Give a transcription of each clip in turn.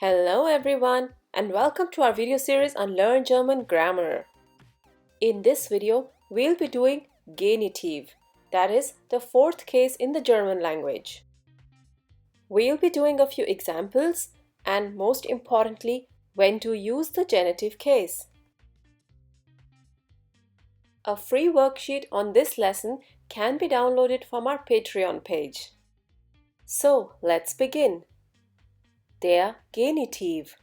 Hello everyone and welcome to our video series on Learn German Grammar. In this video, we'll be doing Genitive, that is the fourth case in the German language. We'll be doing a few examples and most importantly, when to use the genitive case. A free worksheet on this lesson can be downloaded from our Patreon page. So, let's begin. Der Genitiv.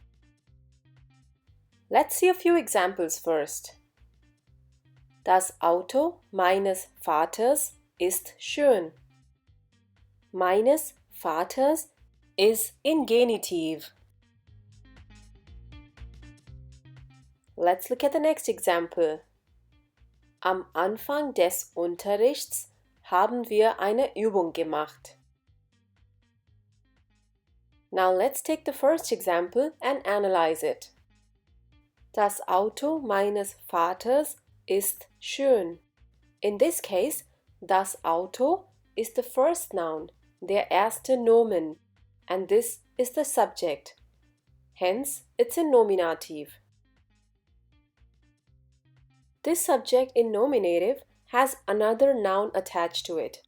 Let's see a few examples first. Das Auto meines Vaters ist schön. Meines Vaters is in Genitiv. Let's look at the next example. Am Anfang des Unterrichts haben wir eine Übung gemacht. Now let's take the first example and analyze it. Das Auto meines Vaters ist schön. In this case, das Auto is the first noun, der erste Nomen, and this is the subject. Hence, it's in nominative. This subject in nominative has another noun attached to it,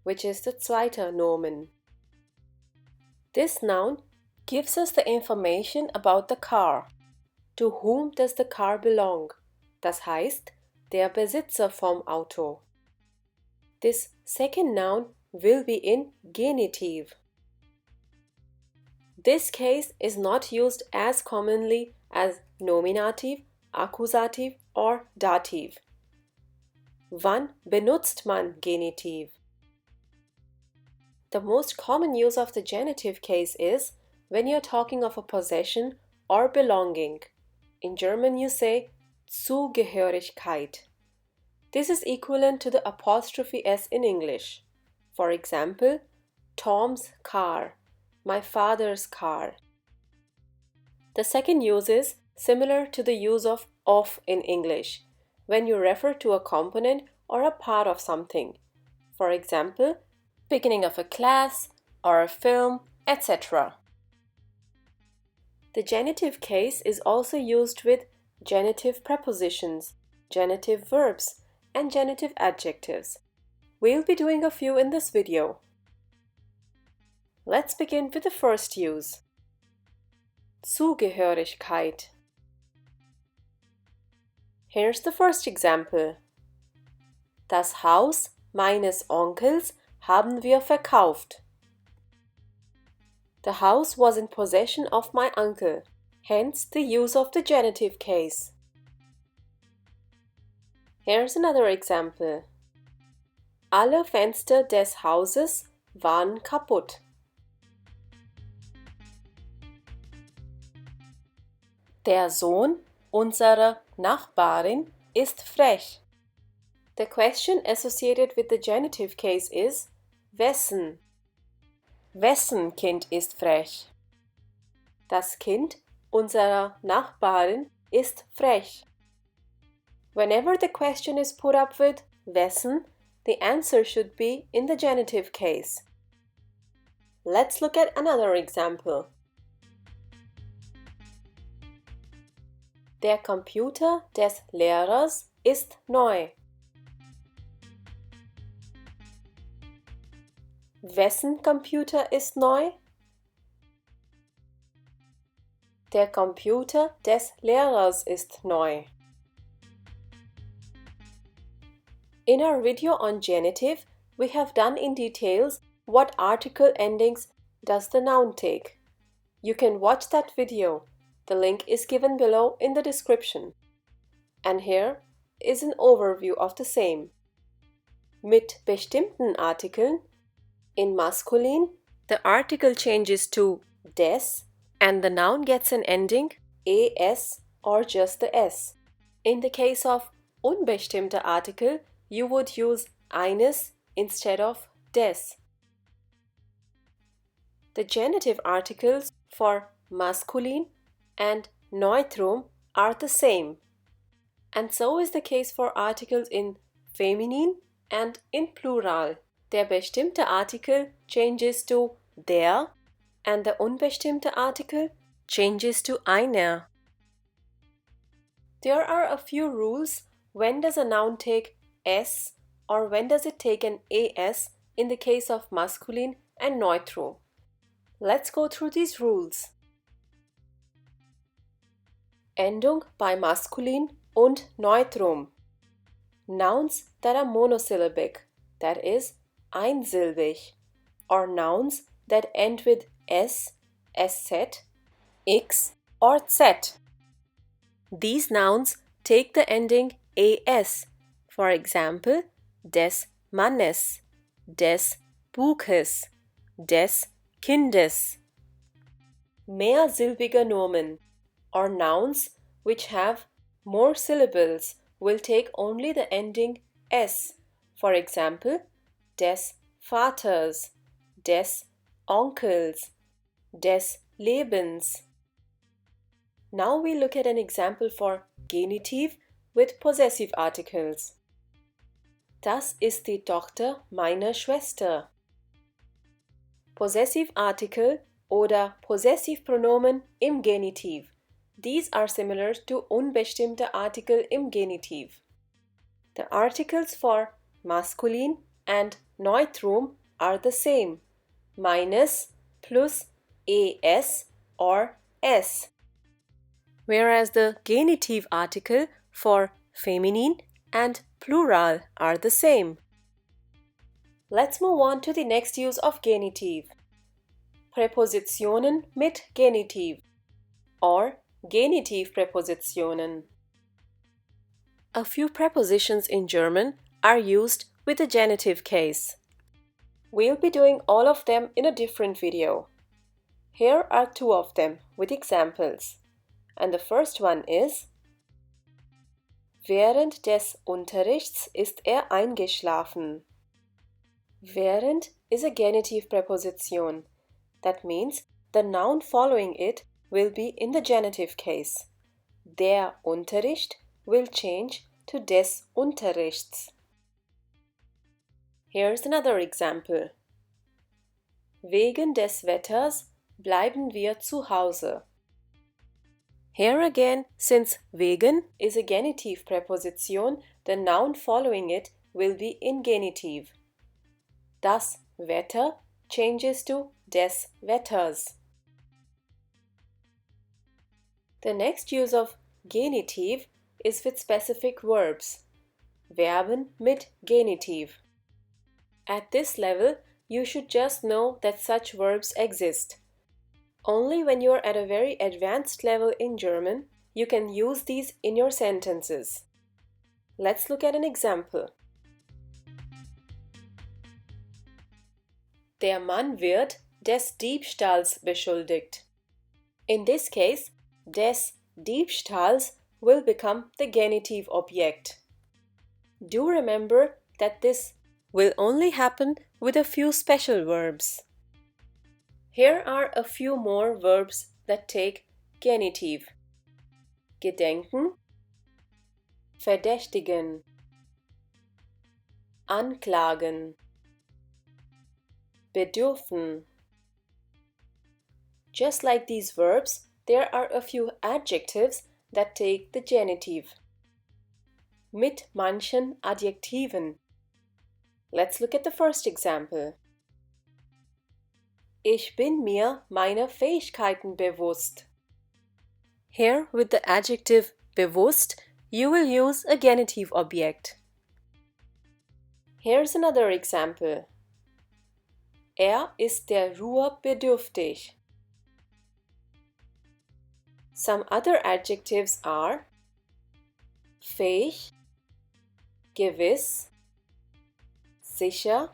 which is the zweiter Nomen. This noun gives us the information about the car. To whom does the car belong? Das heißt, der Besitzer vom Auto. This second noun will be in Genitive. This case is not used as commonly as nominative, accusative or dative. Wann benutzt man Genitiv? The most common use of the genitive case is when you're talking of a possession or belonging. In German you say Zugehörigkeit. This is equivalent to the apostrophe s in English. For example, Tom's car, my father's car. The second use is similar to the use of in English, when you refer to a component or a part of something. For example, beginning of a class or a film, etc. The genitive case is also used with genitive prepositions, genitive verbs, and genitive adjectives. We'll be doing a few in this video. Let's begin with the first use. Zugehörigkeit. Here's the first example. Das Haus meines Onkels haben wir verkauft. The house was in possession of my uncle, hence the use of the genitive case. Here's another example. Alle Fenster des Hauses waren kaputt. Der Sohn unserer Nachbarin ist frech. The question associated with the genitive case is wessen? Wessen Kind ist frech? Das Kind unserer Nachbarin ist frech. Whenever the question is put up with wessen, the answer should be in the genitive case. Let's look at another example. Der Computer des Lehrers ist neu. Wessen Computer ist neu? Der Computer des Lehrers ist neu. In our video on genitive, we have done in details what article endings does the noun take. You can watch that video. The link is given below in the description. And here is an overview of the same. Mit bestimmten Artikeln. In masculine, the article changes to des and the noun gets an ending es or just the s. In the case of unbestimmte Artikel, you would use eines instead of des. The genitive articles for masculine and neutrum are the same. And so is the case for articles in feminine and in plural. Der bestimmte Artikel changes to der and the unbestimmte Artikel changes to einer. There are a few rules when does a noun take s or when does it take an as in the case of masculine and neutrum. Let's go through these rules. Endung bei maskulin und neutrum. Nouns that are monosyllabic, that is, einsilbig, or nouns that end with s, sz, x, or z. These nouns take the ending as, for example, des Mannes, des Buches, des Kindes. Mehrsilbige Nomen, or nouns which have more syllables, will take only the ending s, for example, des Vaters, des Onkels, des Lebens. Now we look at an example for Genitiv with possessive articles. Das ist die Tochter meiner Schwester. Possessive Article oder Possessivpronomen im Genitiv. These are similar to unbestimmte Artikel im Genitiv. The articles for masculine and neutrum are the same, minus, plus, es or s. Whereas the genitive article for feminine and plural are the same. Let's move on to the next use of genitive. Präpositionen mit Genitiv or Genitivpräpositionen. A few prepositions in German are used with the genitive case. We'll be doing all of them in a different video. Here are two of them with examples. And the first one is: Während des Unterrichts ist eingeschlafen. Während is a genitive preposition. That means the noun following it will be in the genitive case. Der Unterricht will change to des Unterrichts. Here's another example. Wegen des Wetters bleiben wir zu Hause. Here again, since wegen is a genitive preposition, the noun following it will be in genitive. Das Wetter changes to des Wetters. The next use of genitive is with specific verbs. Verben mit Genitiv. At this level, you should just know that such verbs exist. Only when you are at a very advanced level in German, you can use these in your sentences. Let's look at an example. Der Mann wird des Diebstahls beschuldigt. In this case, des Diebstahls will become the genitive object. Do remember that this will only happen with a few special verbs. Here are a few more verbs that take genitive. Gedenken, verdächtigen, anklagen, bedürfen. Just like these verbs, there are a few adjectives that take the genitive. Mit manchen Adjektiven. Let's look at the first example. Ich bin mir meiner Fähigkeiten bewusst. Here, with the adjective bewusst, you will use a genitive object. Here's another example. Ist der Ruhe bedürftig. Some other adjectives are fähig, gewiss, sicher,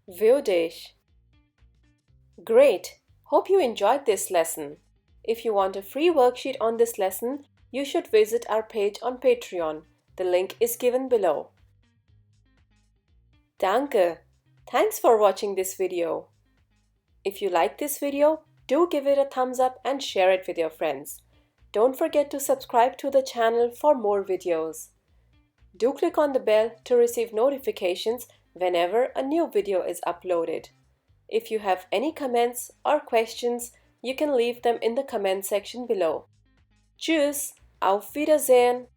würdig. Great! Hope you enjoyed this lesson. If you want a free worksheet on this lesson, you should visit our page on Patreon. The link is given below. Danke! Thanks for watching this video. If you like this video, do give it a thumbs up and share it with your friends. Don't forget to subscribe to the channel for more videos. Do click on the bell to receive notifications whenever a new video is uploaded. If you have any comments or questions, you can leave them in the comment section below. Tschüss, auf Wiedersehen!